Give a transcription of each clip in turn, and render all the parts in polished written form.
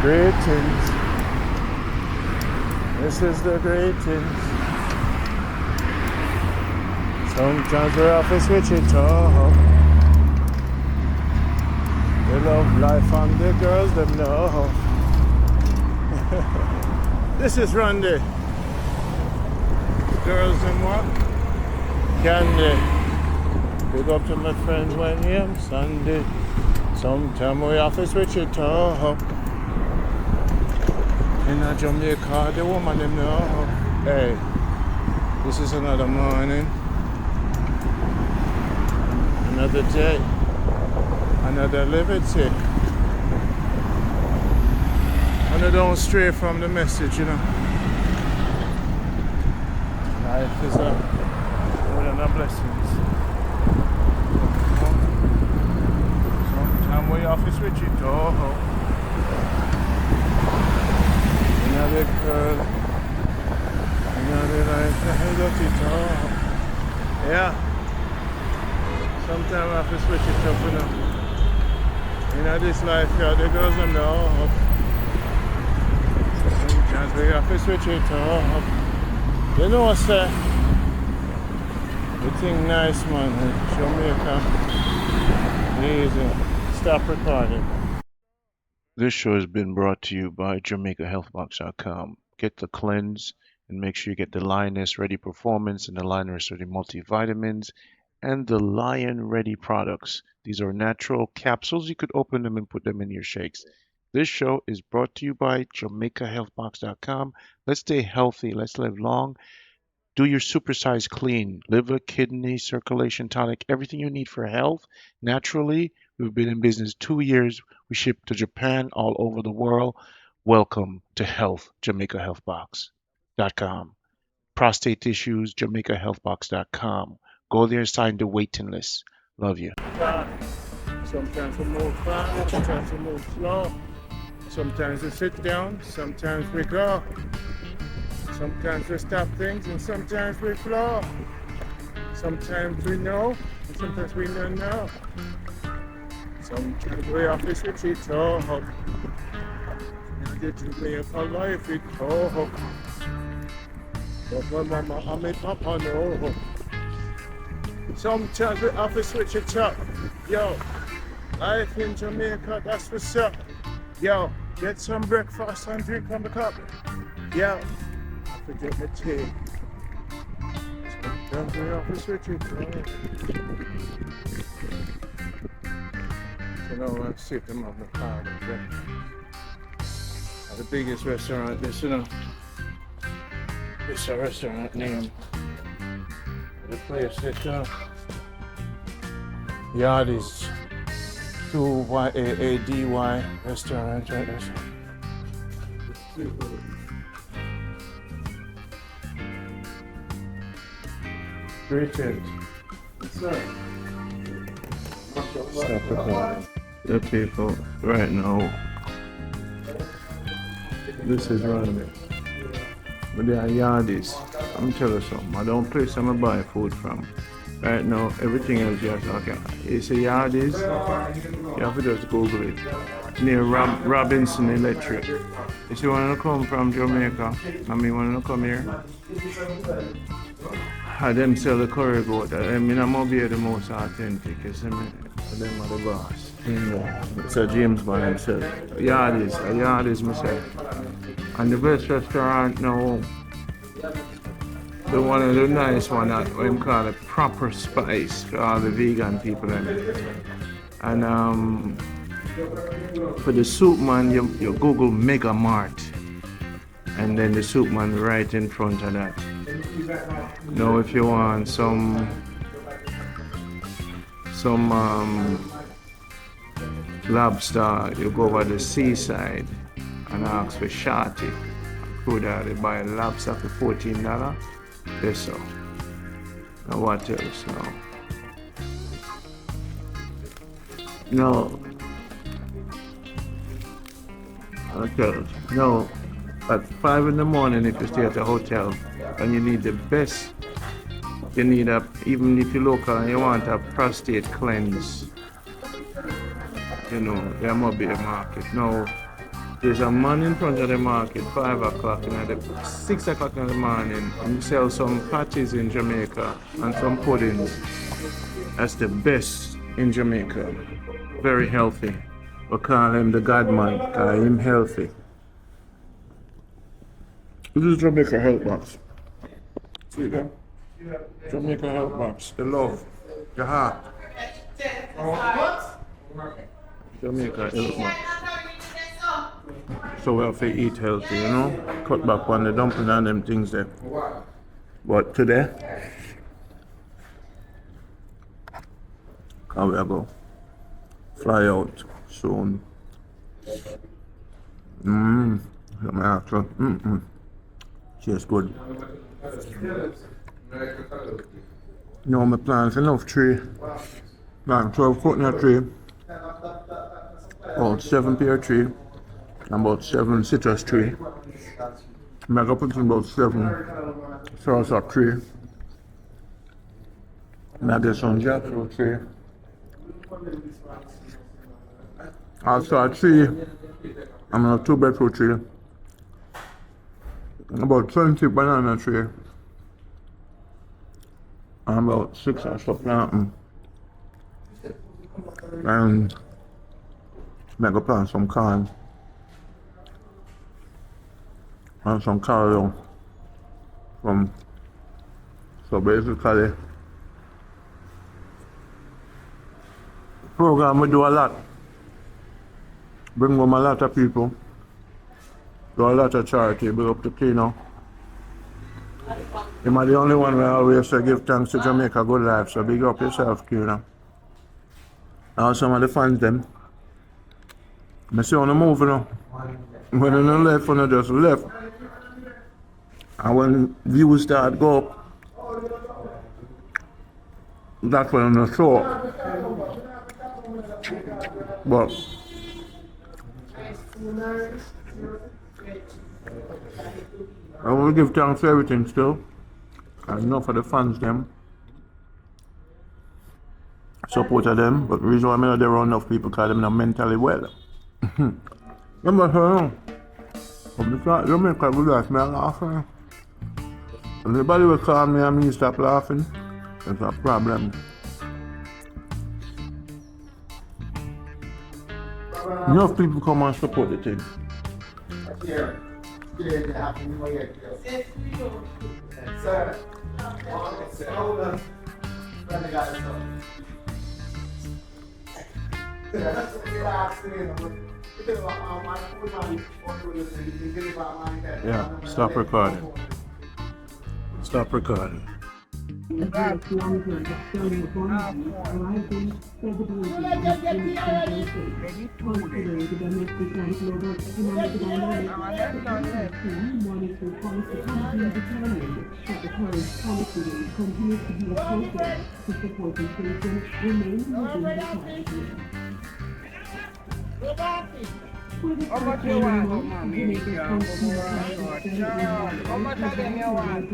Greetings. This is the greetings. Sometimes we have to switch it up. The love life and the girls them know. This is Randy. Girls them what? Candy. Big up to my friends when I'm Sunday. Sometimes we have to switch it up. In a Jamaica, the woman them know. Hey, this is another morning, another day, another liberty. And I don't stray from the message, you know. Life is more than a blessings. Sometimes we have to switch it up. Another girl, another life, I got it all. Yeah. Sometimes I have to switch it up, you know. You know, this life, yeah, the girls them know. Sometimes we have to switch it up. You know what, sir? The thing nice, man. Jamaica. Easy. Stop recording. This show has been brought to you by JamaicaHealthbox.com. Get the cleanse and make sure you get the Lioness Ready Performance and the Lioness Ready Multivitamins and the Lion Ready products. These are natural capsules. You could open them and put them in your shakes. This show is brought to you by JamaicaHealthbox.com. Let's stay healthy. Let's live long. Do your supersize clean. Liver, kidney, circulation tonic, everything you need for health naturally. We've been in business 2 years. We ship to Japan, all over the world. Welcome to Health, JamaicaHealthbox.com. Prostate issues, JamaicaHealthbox.com. Go there, sign the waiting list. Love you. Sometimes we move fast, sometimes we move slow. Sometimes we sit down, sometimes we go. Sometimes we stop things and sometimes we flow. Sometimes we know and sometimes we don't know. Sometimes we have to switch it up. You get to make a life it up. But my mama and my papa know. Sometimes we have to switch it up. Yo, life in Jamaica, that's what's up. Yo, get some breakfast and drink from the cup. Yo, I forget my tea. Sometimes we have to switch it up. You know, I'm sipping on the car. At the biggest restaurant, this, you know, it's a restaurant name. The place that, Yardies, 2YAADY restaurant, right there. Greetings. Sir. Stop recording. The people right now, this is Randy. But they are yardies. I'm telling you something. I don't place I'm buy food from. Right now, everything else just okay. It's a yardies. You have to just Google it. Near Robinson Electric. If you want to come from Jamaica, and me want to come here, I them sell the curry goat. I mean, I'm gonna be the most authentic. You see me? Them are the boss. It's a James by himself. Yardies myself. And the best restaurant now, the one of the nice one that we call it Proper Spice for all the vegan people in it. And for the soup man, you Google Mega Mart, and then the soup man right in front of that. Now if you want some lobster, you go over the seaside and ask for shorty. Could they buy lobster for $14? Yes, so. Now what else now? No. Okay. No. At 5 in the morning, if you stay at a hotel and you need the best, you need even if you're local and you want a prostate cleanse, you know, there must be a market. Now, There's a man in front of the market, 5 o'clock, and at 6 o'clock in the morning, and sell some patties in Jamaica and some puddings. That's the best in Jamaica. Very healthy. We call him the Godman, because he's healthy. This is Jamaica Healthbox. See that? Jamaica Healthbox. The love. The heart. Jamaica Healthbox. So we have to eat healthy, you know? Cut back on the dumpling and them things there. But today, how we go? Fly out soon. Tastes good. No, my plants enough tree. Plant 12 coconut tree. About 7 pear tree. And about 7 citrus tree. I'm going to put in about 7 soursop tree. Maybe get some jackfruit tree. Also a tree. I'm on a 2 breadfruit tree. About 20 banana tree. And about 6 or so planting. And I'm going to plant some corn. And some carrots. So basically, program we do a lot. Bring home a lot of people. Do a lot of charity, big up the cleaner. I'm the only one who always say give thanks to Jamaica Good Life, so big up yourself, cleaner. And some of the fans them. I see on the move, you know. When you left, when you just left. And when views start go up, that's when you show up. But I will give thanks for everything still. And enough for the fans them. Support of them, but the reason why I know there are enough people because them not mentally well. Remember her? From the start, Jamaica Good Life, me laughing. When everybody will call me and me stop laughing, that's a problem. Enough people come and support the thing. Yeah, stop recording. Stop recording. How much you want, mommy? How much of them you want?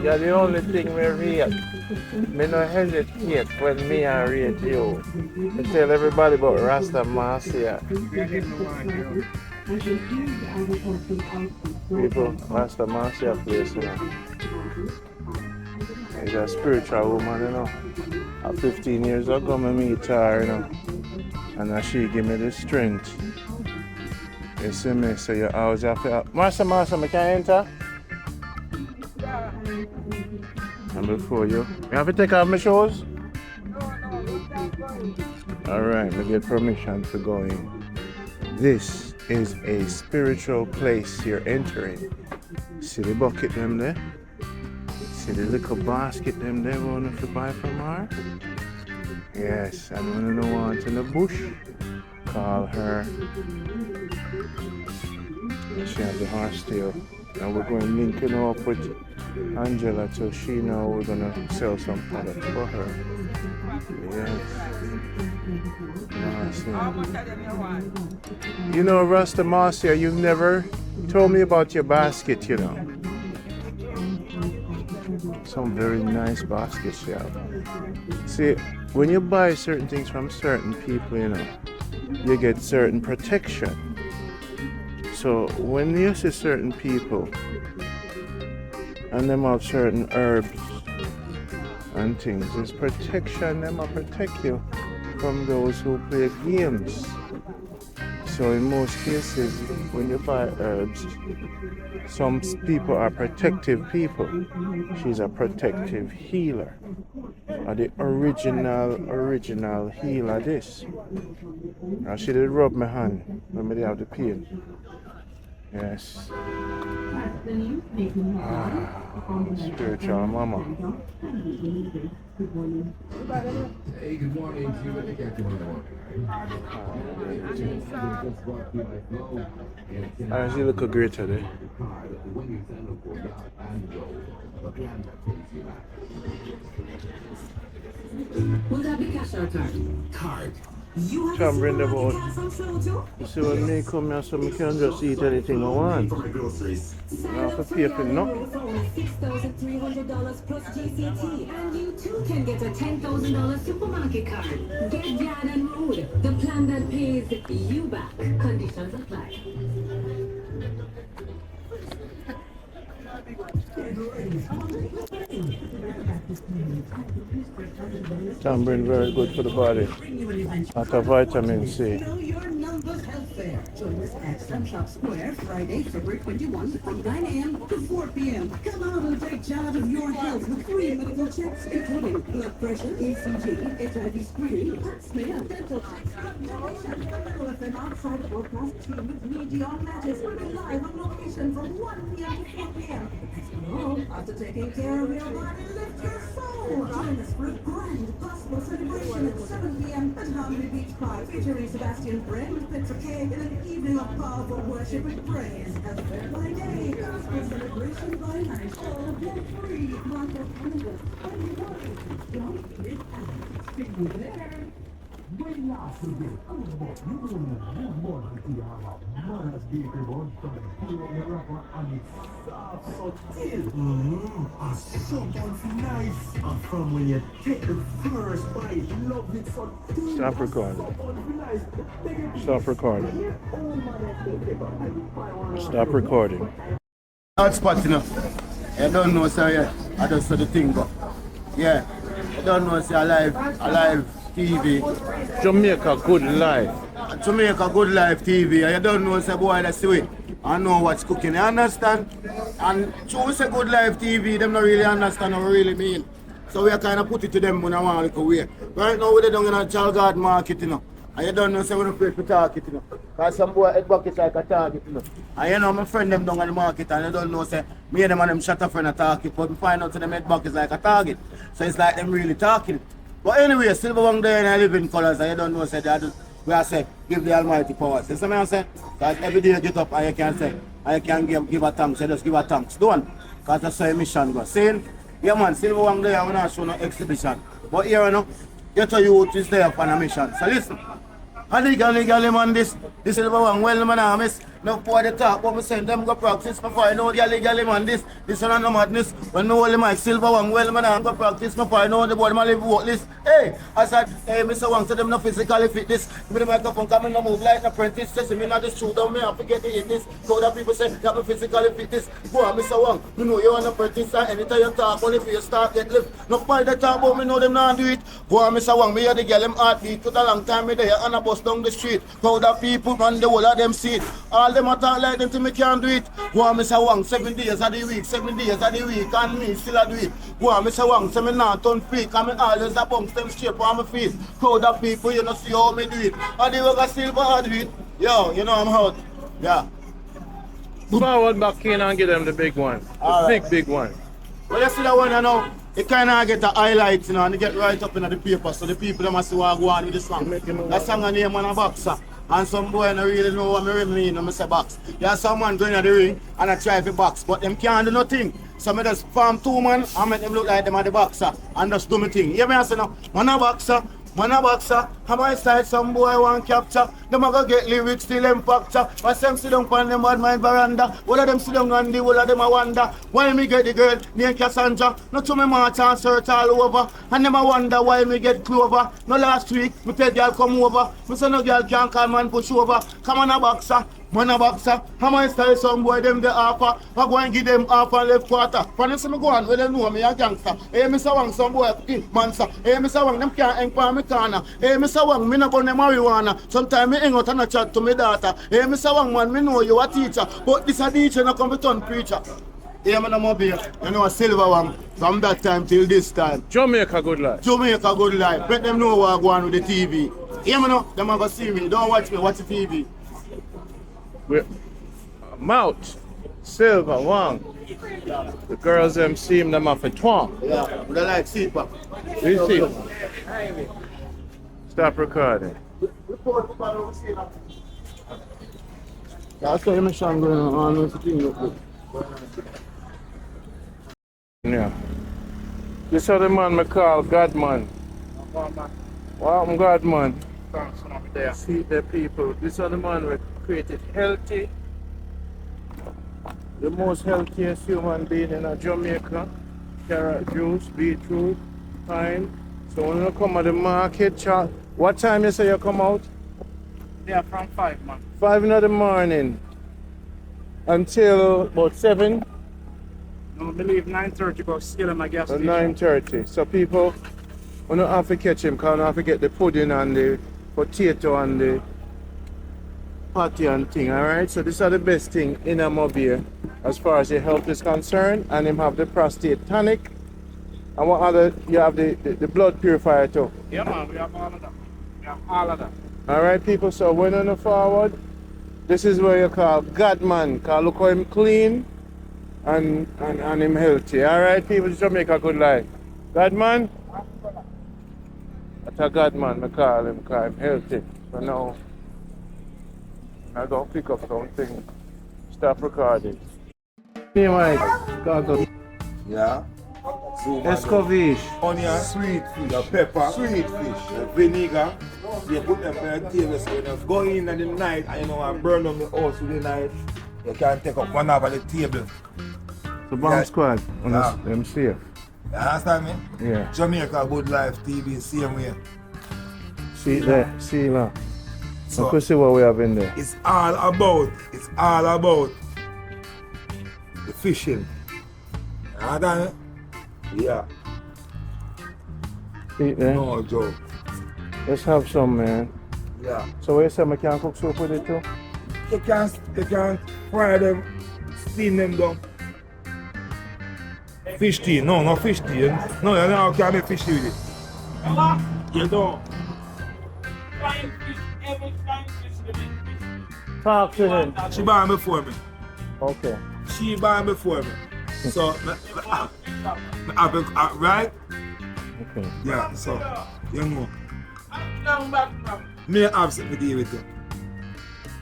You're the only thing we rate. Me no hesitate when me and rate you. I tell everybody about Rasta Marcia. People, Rasta Marcia place, you know. She's a spiritual woman, you know. 15 years ago, I meet her, you know. And she give me the strength. You see me, so you always have to... Marcia, I can enter? And before you have to take off my shoes? Alright, we get permission to go in. This is a spiritual place you're entering. See the bucket them there? See the little basket them there we want to buy from her? Yes, and when you want in the bush, call her. She has the horse tail. And we're going linking up with Angela, so she know we're gonna sell some product for her. Yes. Marcia. You know, Rasta Marcia, you've never told me about your basket, you know. Some very nice baskets you have. See, when you buy certain things from certain people, you know, you get certain protection. So when you see certain people and them have certain herbs and things, it's protection. Them will protect you from those who play games. So in most cases, when you buy herbs, some people are protective people. She's a protective healer. Or the original healer this. Now she did rub my hand when I have the pain. Yes. Spiritual mama. Hey, good morning. She look great today. Will that be cash or card? Card. You have Come bring the boat. gas on show too? You see when me come here so I can just eat anything I want. I have to pay for nothing. $6,300 plus GCT, and you too can get a $10,000 supermarket card. Get Yard and Road, the plan that pays you back. Conditions apply. Tamarind very good for the body. Lot of vitamin C. Know your numbers health fair. Join us at Sunshop Square Friday, February 21 from 9 a.m. to 4 p.m. Come out and take charge of your health with free medical checks, including blood pressure, ECG, HIV screening, pap smear, dental checks, if an outside broadcast team with media on matches will be live on location from 1 p.m. to 4 p.m. After taking care of your body, lift your soul. Join us for a grand gospel celebration at 7 p.m. at Harmony Beach Park, featuring Sebastian Brent with Pizza Cake and an evening of powerful worship and praise. Healthfare by day, gospel celebration by night, all for free. Mark of Canada, don't get out. See you there. Stop recording. Stop recording. Stop recording. Hotspot, you know. I don't know, sir, yeah. I just saw the thing, but yeah. I don't know, sir, alive TV. Jamaica Good Life. Jamaica Good Life TV. I don't know, sir, boy, that's the way. I know what's cooking, you understand? And choose a Good Life TV, them not really understand what we really mean. So we are kind of put it to them when I want to look away. Right now, we're down in a Chalgard market, you know. And you don't know, so we're afraid to target, you know. Because some boy head bucket like a target, you know. And you know, my friend them down in the market, and you don't know, say, me and them and them shut up in a target, but we find out that them head bucket like a target. So it's like them really talking. But anyway, Silver One there and I live in colors, and you don't know, say, we are say, give the Almighty powers. You see what I'm saying? Because every day you get up and you can say, and you can give a thanks, you just give a thanks. Don't. Because that's how your mission goes. Saying, yeah man, Silver One there, we're not showing no exhibition. But here, you know, get a youth is there for a mission. So listen. And legally, man, this Silver One, well, man, I miss. No boy the talk, but me send them go practice before I know the legally, man, this one no madness. When me hold my Silver One, well, man, I go practice before I know the boy, man, live vote list. Hey, I said, hey, Mr. Wang, so them no physically fit this. Me the microphone coming, no move like an apprentice. Says me not just shoot down me, I forget to hit this. So that people say, that me physically fit this. Boy, Mr. Wang, you know you're an apprentice, and anytime you talk, only for you start get lift. No boy that talk about me, know them not do it. Boy, Mr. Wang, me hear the girl, them heartbeat. Put a long time me there, and I bust down the street. Crowd of people, man, the whole of them see it. All them attack like them till me can't do it. Go on, Mr. Wang, 7 days of the week, 7 days of the week, and me still a do it. Go on, Mr. Wang, say me not turn freak, and me always a bounce them straight on my face. Crowd of people, you know, see how me do it. And they work a silver I do it. Yo, you know I'm out. Yeah. Forward back in and get them the big one. The big one. Well, you see that one, you know, it kind of get the highlights, you know, and it get right up in the paper, so the people them must see what I go on with the song. That song a name on a boxer. And some boy don't really know what I mean when I say box. There's someone going to the ring and I try to box, but them can't do nothing. So I just farm 2 man and make them look like them are the boxer and just do my thing. You hear me I say now? Man a boxer. How my side some boy want capture. Them a go get lyrics till them factor. But some sit down on them bad mind veranda. All of them sit down on the whole of them a wonder. Why me get the girl named Cassandra? Not to me march and search all over. And them a wonder why me get Clover. No last week, me tell girl come over. Me say no girl can't call man push over. Come on a boxer. Man a boxer, how my style some boy them the offer. I go and give them half and left quarter. For them say me go on where they know me a gangster. Hey, Mr. Wang some boy monster. Hey, Mr. Wang them can't hang for me corner. Hey, Mr. Wang me no burn them marijuana. Sometimes me hang out and a chat to me daughter. Hey, Mr. Wang man, me know you a teacher, but this a teacher no come to turn preacher. Hey, man, I'm up here. You know a silver one from that time till this time. Jamaica good life. Jamaica good life. Let them know what I go on with the TV. Hey, man, them a go see me. Don't watch me, watch the TV. We're Mount, Silver, Wang. The girls them see them off at twang. Yeah, they like seat back. We see. Stop recording. That's why I'm going on with the thing. Yeah. This other man me call Godman. Wow, I'm Godman. See the people. This other man we created healthy. The most healthiest human being in Jamaica. Carrot juice, beetroot, thyme. So when you come at the market, what time you say you come out? Yeah, from 5, man. 5 in the morning until about 7 No, I believe 9:30 go still in my gas or station. 9:30. So people, we don't have to catch him because we have to get the pudding and the potato and the patty and thing, alright? So these are the best thing in a mobile as far as your health is concerned. And him have the prostate tonic. And what other, you have the blood purifier too. Yeah, man, we have all of that. We have all of that. Alright people, so when on the forward, this is where you call Godman, because look how him clean and him healthy. Alright people, Jamaica good life. Godman? That's a Godman, I call him, because I'm healthy. So now, I go pick up something. Stop recording. Hey Mike, go. Yeah. Escovitch. Onion, sweet fish, the pepper, sweet fish, the vinegar. You put them on the table so when you go in the night and you know I burn on the house with the night, you can take up one half of the table. The bomb Yeah. squad, Yeah. them safe. You understand me? Yeah. Jamaica Good Life TV, same way. See there, see now. So- So, see what we have in there. It's all about the fishing. You understand me? Yeah. See there. No joke. Let's have some, man. Yeah. So what you say, I can cook soup with it too? You can fry them, steam them down. Fish tea, no, not fish tea. No, you can't make fish tea with it. You don't. Talk to him. She buy them before me. Okay. She buy them before me. So, right? Okay. Yeah, so, you know. Me have something to deal with it.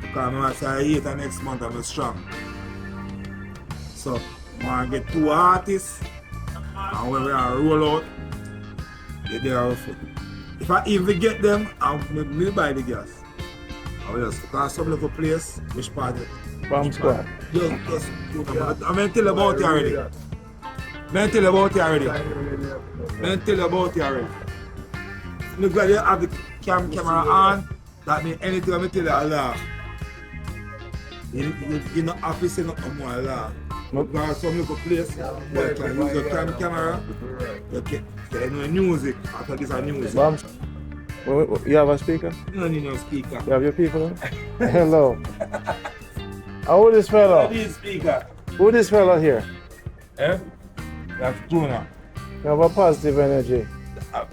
Because I say I eat the next month I'm strong. So, I get 2 artists, and when we are roll out, they're there. If I even get them, I'll buy the gas. I will just, because some little place, which part of it? Bomb squad. Just, I'm going to tell you about it already. Look like you have the camera on, that means anything I'm tell you, Allah. You not have to say nothing more, Allah. Because some little place, you can use your camera, you can know music, after this is music. Bomb. You have a speaker? You don't need no speaker. You have your people on? Hello. How old this fellow? You need speaker. Who this fellow here? Eh? That's Jonah. You have a positive energy.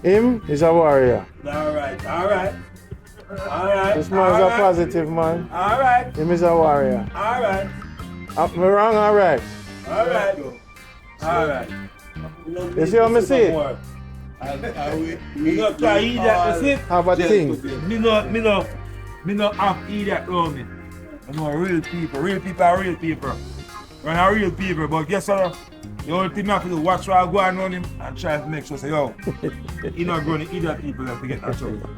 Him is a warrior. Alright. This man is a positive man. Alright. Him is a warrior. Alright. Am I wrong or right? Alright. You see how me see it? Me not can eat that, you see? Have a thing. Me not have eat that around me. I know real people are real people. When are real people, but guess what? The only thing I have to do, watch where I go and run him and try to make sure, say, yo, he not growing idiot people that to get that trouble.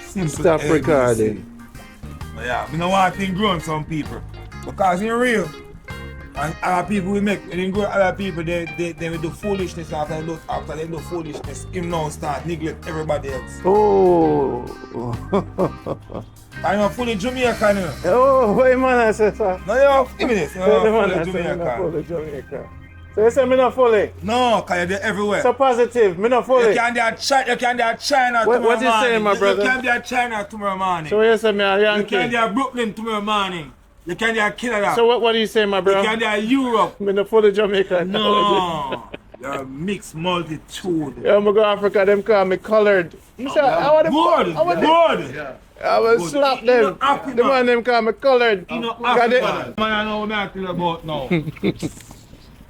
Simple Stop ABC. recording. But yeah, I don't want to grow on some people. Because in real, and other people we make, when they grow other people, they will do foolishness after they do foolishness, him now start neglect everybody else. Oh. I'm not fully Jamaican, you know. Oh, what man I say, sir? No, you're give me this. You're What the not man I fully say, me not Jamaican. fully Jamaican. So you say me not fully? No, because you're everywhere. So positive, me not fully. You can be at China tomorrow What morning. you saying, my brother? You can be at China tomorrow morning. So you say me a You can Yankee? be at Brooklyn tomorrow morning. You can be at Canada. So what do you say, my bro? You can be at Europe. Me not fully Jamaican. No. You're a mixed multitude. Yeah, I'm go to Africa, them call me colored. You say, I want Good, to I will Good. slap You them. know Africa. The man them call me colored. You know Got it? Africa. Man, I know what I'm talking about now.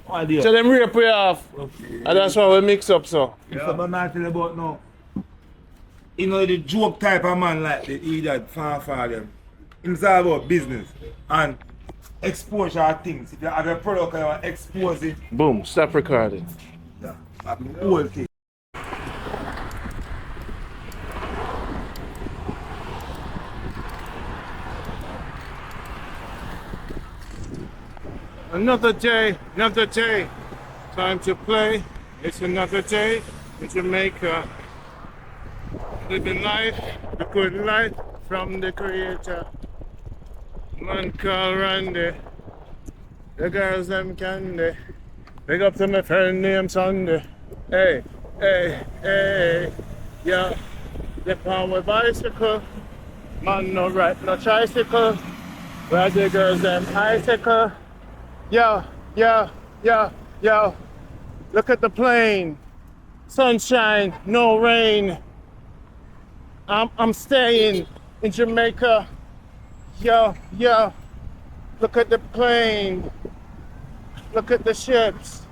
What idea? So them rape we off. And that's why we mix up so. That's what I'm talking about now. You know the joke type of man like the idiot fan them. It's all about business and exposure of things. If you have a product and you want to expose it, Boom, stop recording. yeah, that's the whole thing. Another day, time to play. It's another day in Jamaica. Living life, the good life from the creator. Man called Randy. The girls them candy. Big up to my friend named Sunday. Hey, hey, hey, yeah. Dip on with bicycle. Man no ride no tricycle. Ride the girls them bicycle. Yo, yo, yo, yo. Look at the plane. Sunshine, no rain. I'm staying in Jamaica. Yo, yo. Look at the plane. Look at the ships.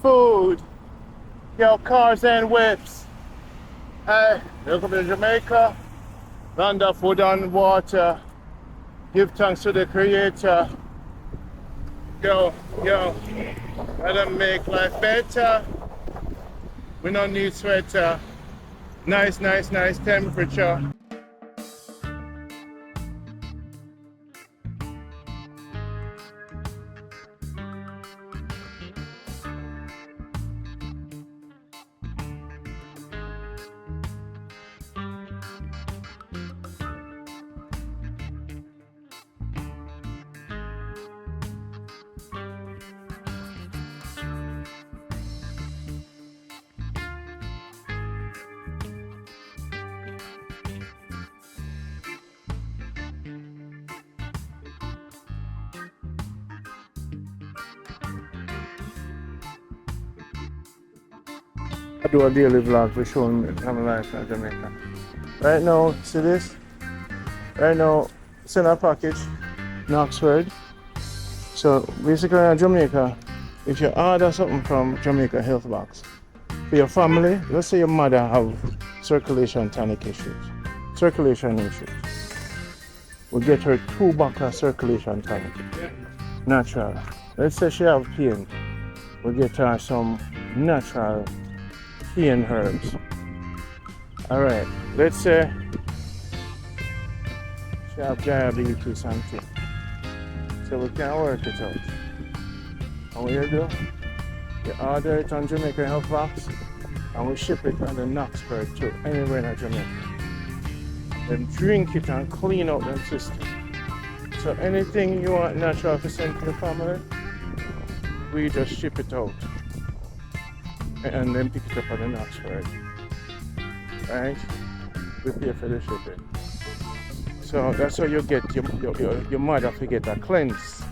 Food. Yo, cars and whips. Hey, welcome to Jamaica. Land of food and water. Give thanks to the Creator. Yo, yo, gotta make life better. We don't need sweater. Nice temperature. I do a daily vlog for showing my life in Jamaica. Right now, see this? Right now, it's in a package, in Oxford. So basically in Jamaica, if you order something from Jamaica Healthbox, for your family, let's say your mother have circulation tonic issues, we get her 2 bottles of circulation tonic, natural. Let's say she have pain, we get her some natural pain herbs. Alright, let's say she have diabetes and things. So we can work it out. And what you do, you order it on Jamaica Healthbox and we ship it on the Knoxburg to anywhere in Jamaica. Then drink it and clean out the system. So anything you want natural to send to your family, we just ship it out. And then pick it up on the Knoxburg. Right? We pay for the shipping. So that's how you get your mother to get a cleanse.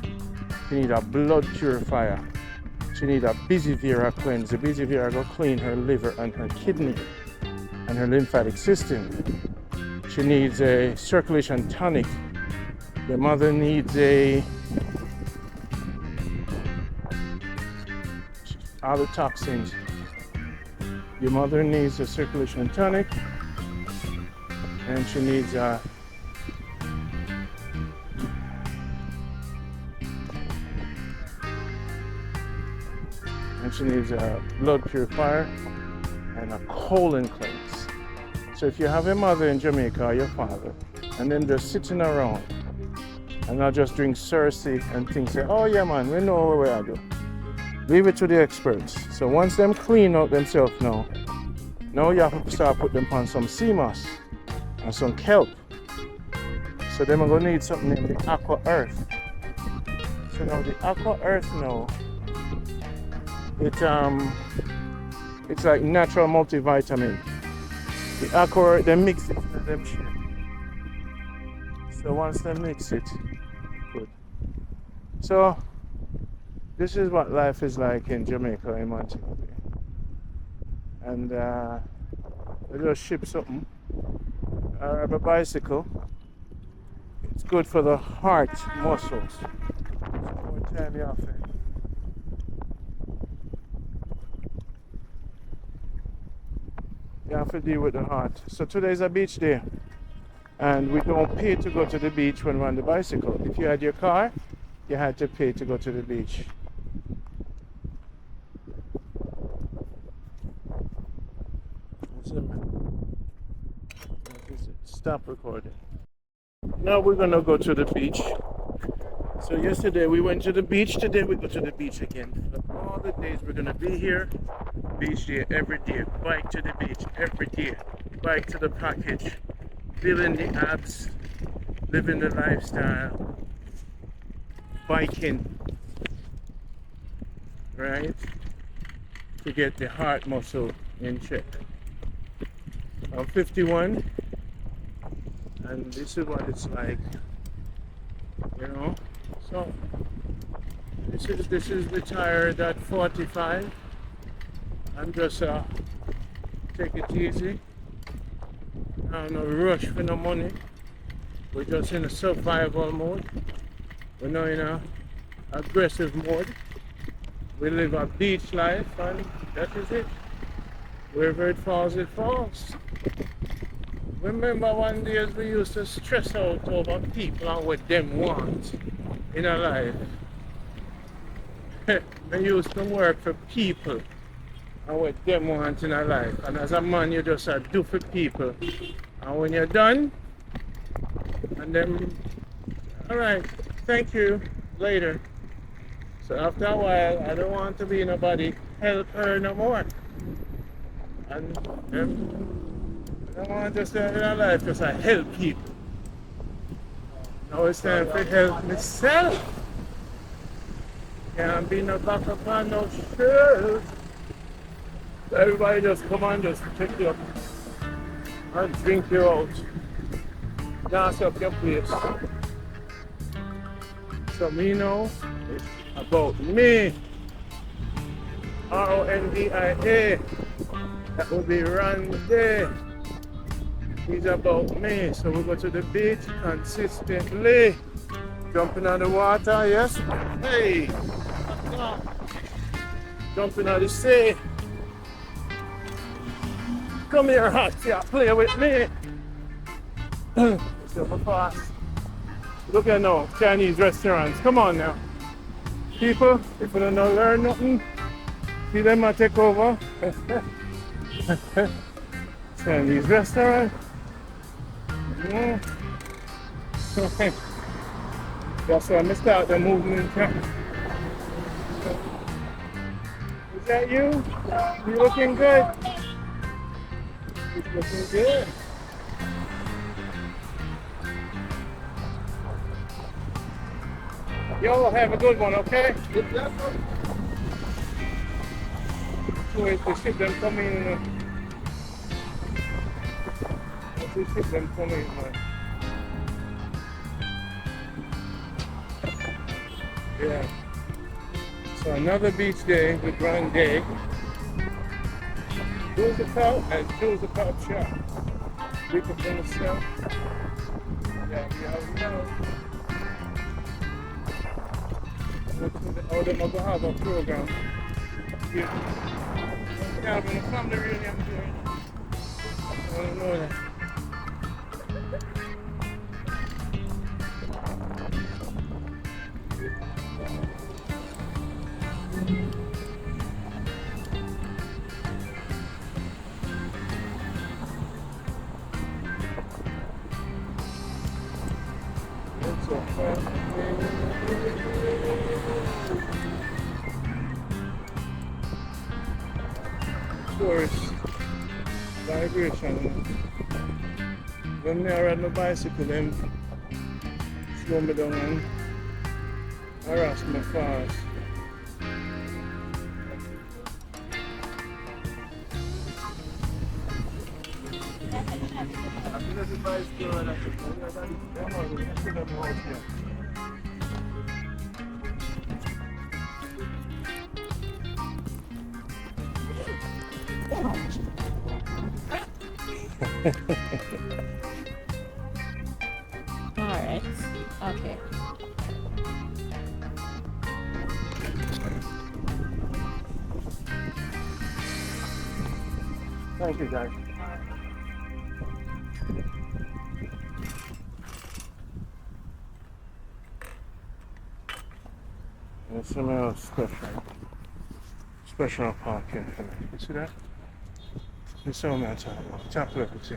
She need a blood purifier. She need a busy Vera cleanse. The busy Vera will clean her liver and her kidney and her lymphatic system. She needs a circulation tonic. Your mother needs all the toxins. Your mother needs a circulation tonic, and she needs and she needs a blood purifier and a colon cleanse. So if you have a mother in Jamaica or your father, and then just sitting around and not just drink Cersei and think, say, oh yeah man, we know what we are doing. Leave it to the experts. So once them clean out themselves now you have to start put them on some sea moss and some kelp. So then we're gonna need something named the Aqua Earth. So now the Aqua Earth now, it's like natural multivitamin. The Aqua Earth, they mix it with them shit. So once they mix it, good. So this is what life is like in Jamaica, in Montego Bay. And we just ship something. I have a bicycle. It's good for the heart muscles. So more time you have it. You have to deal with the heart. So today is a beach day. And we don't pay to go to the beach when we're on the bicycle. If you had your car, you had to pay to go to the beach. Stop recording. Now we're gonna go to the beach. So yesterday we went to the beach, today we go to the beach again. For all the days we're gonna be here, beach day every day, bike to the beach every day, bike to the package, building the abs, living the lifestyle, biking, right? To get the heart muscle in check. I'm 51 and this is what it's like, you know. So this is retired at 45. I'm just take it easy. I'm no rush for no money. We're just in a survival mode. We're not in a aggressive mode. We live a beach life and that is it. Wherever it falls, it falls. Remember one day we used to stress out over people and what them want in our life. We used to work for people and what them want in our life. And as a man, you just do for people. And when you're done, and then, alright, thank you, later. So after a while, I don't want to be nobody helper no more. And I don't want to just live in our life because I help people. Now it's time to help myself. Can't be no back up on no shirt. Everybody just come on, just pick you up and drink you out. Dance up your place. So me know it's about me. RONDIA. That will be Randy. It's about me. So we go to the beach consistently. Jumping on the water, yes? Hey! Jumping on the sea. Come here, hot, yeah, play with me. Super fast. Look at now, Chinese restaurants. Come on now. People, if you don't learn nothing, see them I take over. Chinese restaurant. Yeah. That's why I start the movement. Is that you? You looking good? You're looking good. Y'all have a good one, okay? So wait to ship them coming. To ship them coming, man. Yeah. So another beach day with Grande. Choose the cup and choose the cup shop. We can bring the stuff. Yeah. Oh, they're going to have a program. Yeah, having a family reunion here. I don't know that. forest vibration. When me ride my bicycle, them slow me down and harass me fast. Alright. Okay. Thank you, guys. There's some else special parking for me. You see that? There's so much chocolate, you see.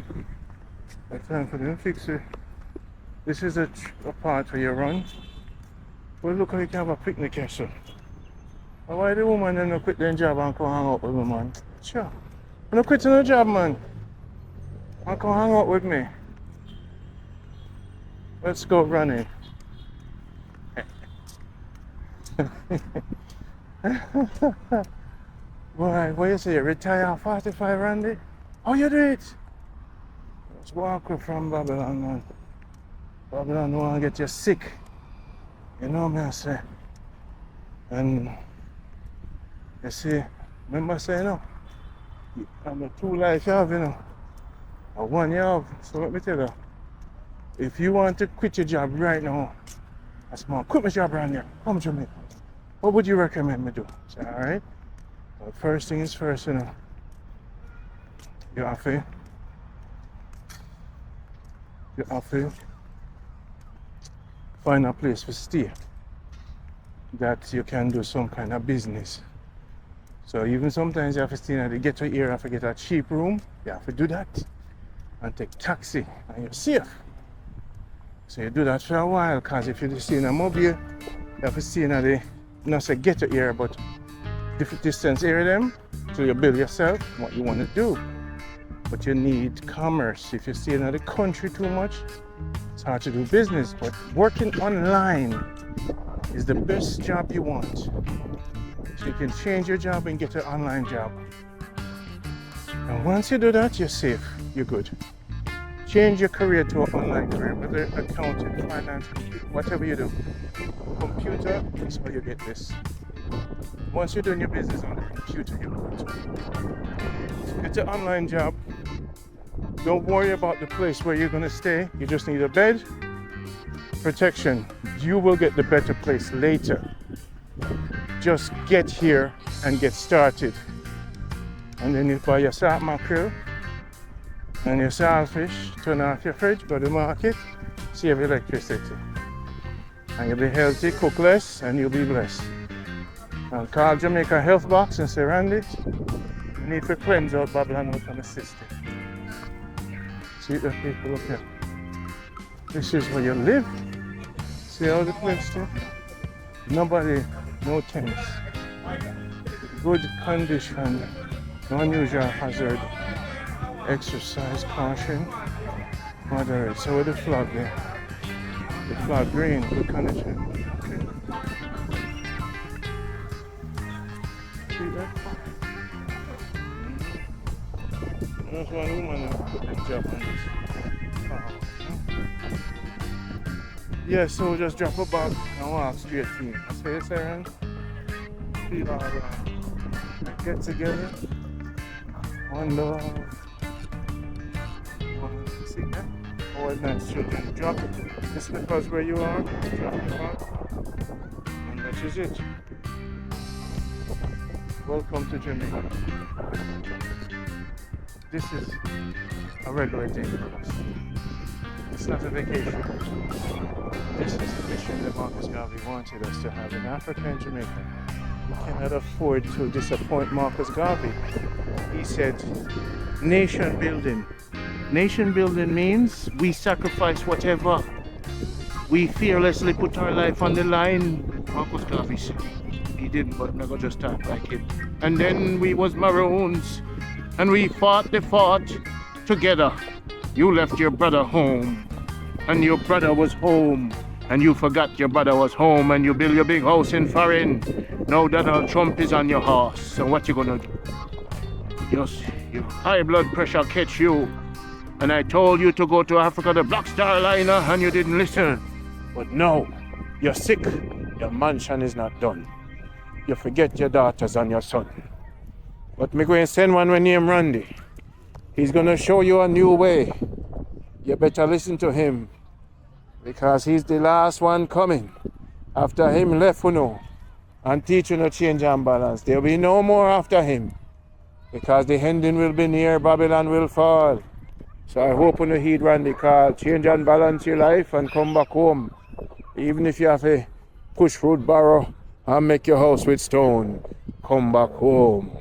It's time for them to fix it. This is a part where you run. Well, look how you can have a picnic here, so. Why the woman then not quit their job and come hang out with me, man? Sure. I'm not quitting the job, man. And come hang out with me. Let's go running. Boy, what you say? You retire at 45, Randy? Oh, you do it? Let's walk from Babylon, man. Babylon don't want to get you sick. You know me, I say. And you see, remember saying, no? I'm a 2 life you have, you know. A 1 you have. So let me tell you, if you want to quit your job right now, that's more. Quit my job right now. Come to me. What would you recommend me do? Say, alright? Well, first thing is first, you know. You have to find a place to stay that you can do some kind of business. So even sometimes you have to stay in the ghetto area, have to get a cheap room. You have to do that and take taxi, and you're safe. So you do that for a while, because if you stay in a mobile, you have to stay in the not say ghetto area, but different distance area them. So you build yourself what you want to do. But you need commerce. If you stay in the country too much, it's hard to do business. But working online is the best job you want. So you can change your job and get an online job. And once you do that, you're safe, you're good. Change your career to an online career, whether accounting, finance, whatever you do. Computer is where you get this. Once you're doing your business on the computer, you're good. Get an online job. Don't worry about the place where you're going to stay. You just need a bed, protection. You will get the better place later. Just get here and get started. And then you buy your salt mackerel and your saltfish, turn off your fridge, go to the market, save electricity. And you'll be healthy, cook less, and you'll be blessed. And call Jamaica Healthbox and say, Randy, you need to cleanse out Babylon from the system. See the people up here. This is where you live. See how the place too? Nobody, no tents. Good condition, no unusual hazard. Exercise caution, moderate. So with the flag there. The flag green, good condition. Okay. See that? There's one woman who put the job on this. Yeah, so we'll just drop a bag and walk straight to me. That's what you say, Aaron? Feel all right. Get together. One love. One, see that? Oh, nice children. Drop it. The slippers where you are. Drop the bag. And that is it. Welcome to Jamaica. This is a regular day for us. It's not a vacation. This is the mission that Marcus Garvey wanted us to have in Africa and Jamaica. We cannot afford to disappoint Marcus Garvey. He said, nation building. Nation building means we sacrifice whatever. We fearlessly put our life on the line. Marcus Garvey said. He didn't, but never just talk like him. And then we was maroons. and we fought the fight together. You left your brother home, and your brother was home, and you forgot your brother was home, and you build your big house in foreign. Now Donald Trump is on your horse, so what you gonna do? Your high blood pressure catch you, and I told you to go to Africa, the Black Star liner, and you didn't listen. But no, you're sick, your mansion is not done. You forget your daughters and your son. But me going to send one named Randy. He's gonna show you a new way. You better listen to him, because he's the last one coming. After him left, you know, and teach you no change and balance. There'll be no more after him, because the ending will be near, Babylon will fall. So I hope you heed Randy call, change and balance your life and come back home. Even if you have to push fruit barrow and make your house with stone, come back home.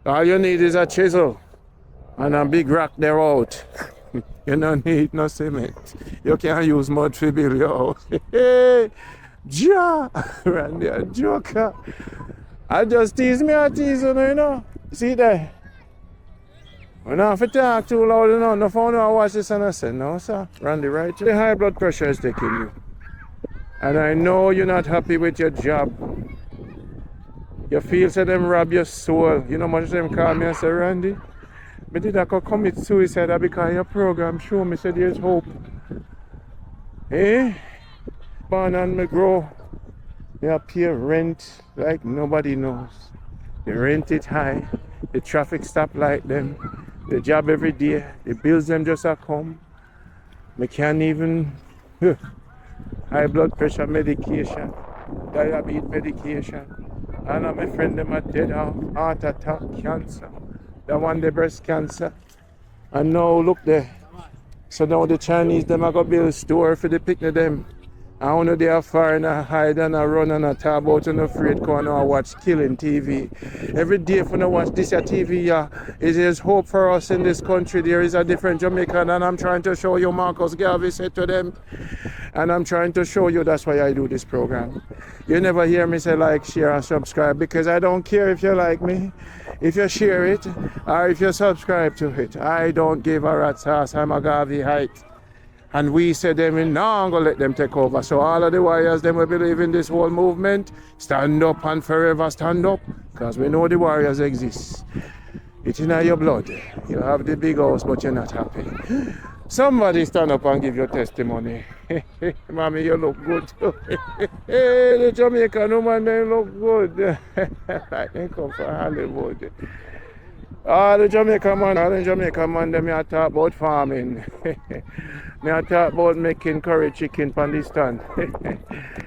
All you need is a chisel and a big rock there out. You don't need no cement. You can't use mud to build your house. Hey, ja, Randy a joker. I just tease me, I tease you, you know. See there? When I have to talk too loud, you know, no phone, I watch this and I say, no, sir, Randy, right? The high blood pressure is taking you. And I know you're not happy with your job. You feel say them rob your soul. You know much them call me and say, Randy, but did I commit suicide because your program show me say there's hope. Eh? Born and me grow. They pay rent like nobody knows. The rent it high. The traffic stop like them. The job every day. The bills them just a come. Me can't even high blood pressure medication, diabetes medication. And my friend them are dead of heart attack, cancer. That one the breast cancer. And now look there. So now the Chinese them are gonna build a store for the picnic them. I don't know they are far and I hide and I run and I talk about and afraid corner I watch killing TV. Every day when I watch this TV, yeah, it is hope for us in this country. There is a different Jamaican and I'm trying to show you, Marcus Garvey said to them. And I'm trying to show you, that's why I do this program. You never hear me say like, share and subscribe, because I don't care if you like me, if you share it, or if you subscribe to it. I don't give a rat's ass, I'm a Garvey height. And we said them in now I'm gonna let them take over. So all of the warriors them will believe in this whole movement. Stand up and forever stand up. Because we know the warriors exist. It's in your blood. You have the big house but you're not happy. Somebody stand up and give your testimony. Mommy, you look good too. The Jamaican woman they look good. Like they come from Hollywood. All the Jamaican man, them I talk about farming. Me I talk about making curry chicken from the stand.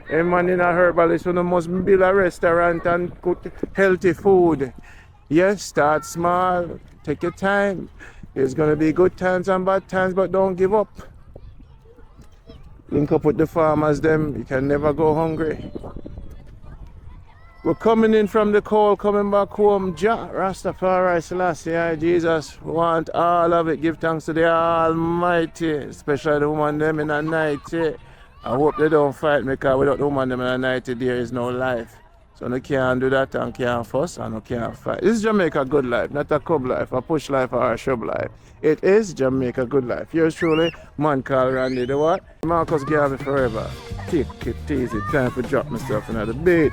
A man in a herbalist who must build a restaurant and cook healthy food. Yes, start small, take your time. There's gonna be good times and bad times, but don't give up. Link up with the farmers them, you can never go hungry. We're coming in from the cold, coming back home. Jah, Rastafari, Selassie, Jesus, want all of it. Give thanks to the Almighty, especially the woman them in the night. I hope they don't fight me, because without the woman them in the night, there is no life. So no can't do that and can't fuss and no can't fight. This is Jamaica good life, not a club life, a push life or a shove life. It is Jamaica good life. Yours truly, man called Randy, the what? Marcus Garvey forever. Take it easy, time to drop myself into the beach.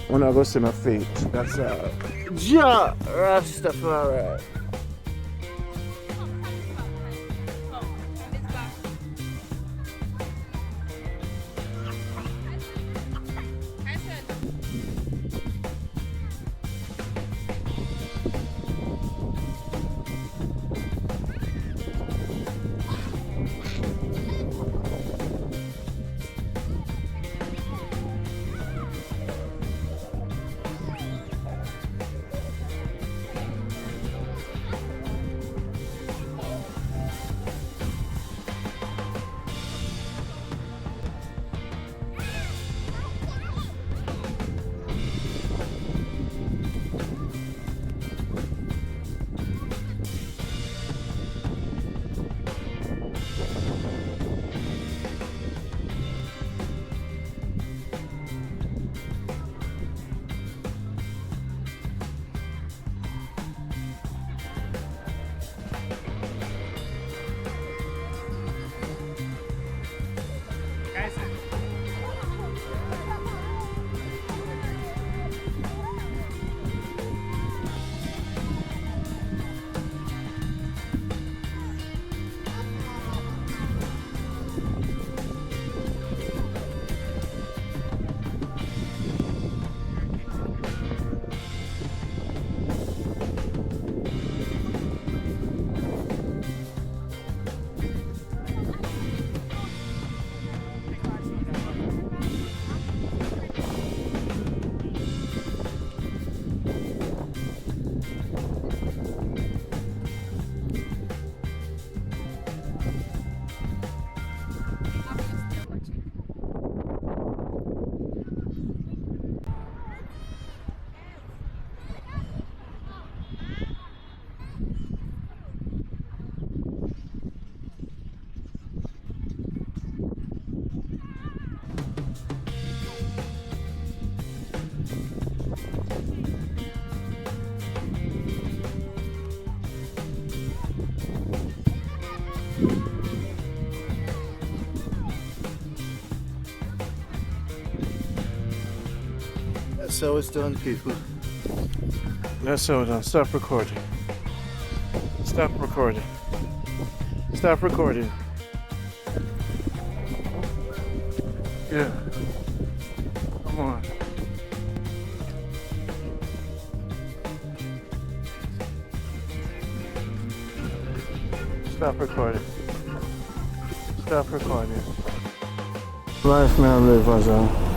When I go see my feet, that's all. Jah Rastafari. That's how it's done, people. That's so done. Stop recording. Stop recording. Stop recording. Yeah. Come on. Stop recording. Stop recording. Life may I live as I'm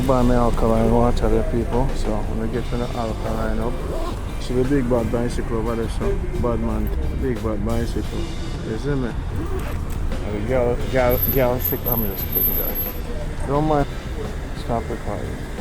buy my alkaline water there, people. So I'm gonna get to the alkaline up. See the big bad bicycle over there, so bad man, big bad bicycle. You see me? And the gal sick. I'm just kidding, guys. Don't mind. Stop recording.